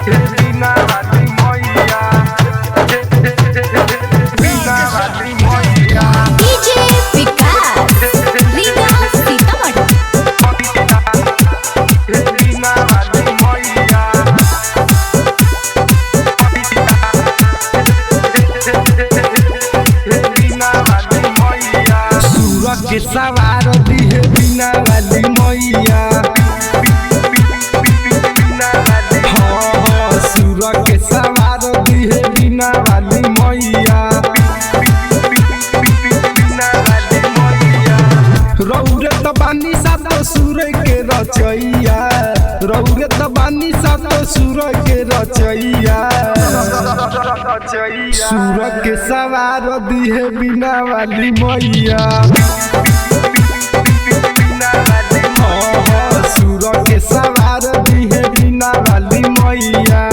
बिना वाली मैया बिना वाली मैया डीजे विकास लीगा सीतामढ़ी बिना वाली मैया बिना वाली मैया सूरज के सवार दी है बिना वाली मैया के सवार दी है बिना वाली मैया रौरे तो बानी सात सूरज के रचैया रौरे तो बानी सात सूरज के रचैया सूरज के सवार दी है बिना वाली मैया सूरज के सवार दी है बिना वाली मैया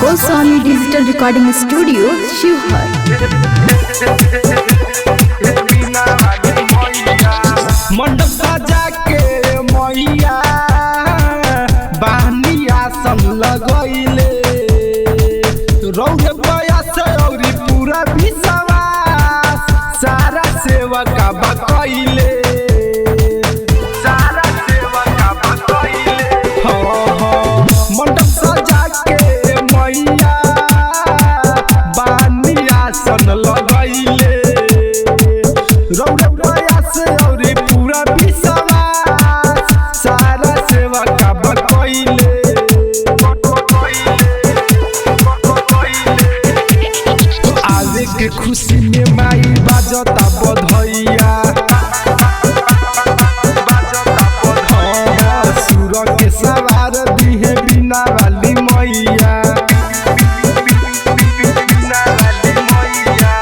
Goswami digital recording studio Sheohar. मंडप सजा के मैया बानी आसन लगैले रौरे बयस औरी पूरा विश्वास सारा सेवका बकैले सारा सेवका बकैले मंडप सजा के मैया बानी आसन लगैले रौरे बयस औरी पूरा विश्वास सारा सेवका बकैले आवे के खुशी में माई बाजता बधैया सूरज के सवार दी है बिना वाली मैया बिना वाली मैया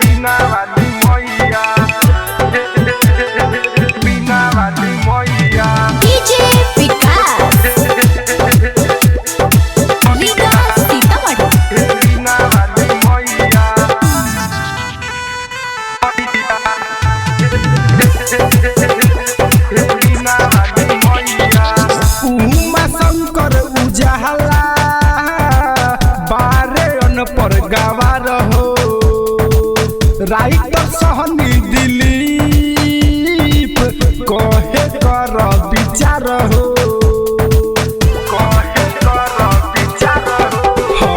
बिना वाली मैया बिना वाली मैया डीजे विकास लीगा सीतामढ़ी बिना वाली मैया बिना वाली मैया उमा शंकर उजाला बारे अन पर गवार हो राइटर सहनी दिलीप कहे कर विचार हो कहे कर विचार हो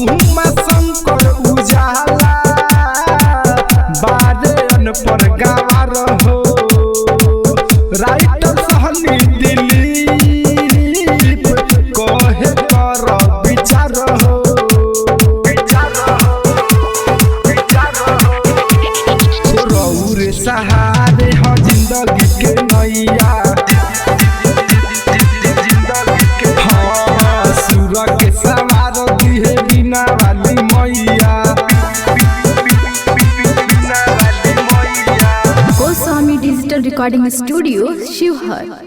उमा शंकर उजाला बारे अन पर गवार हो राइटर सहनी दिलीप कहे कर विचार हो रौरे सहारे हो जिंदगी के नैया सूरज के सवार दी है बिना वाली मैया Goswami digital recording studio Sheohar.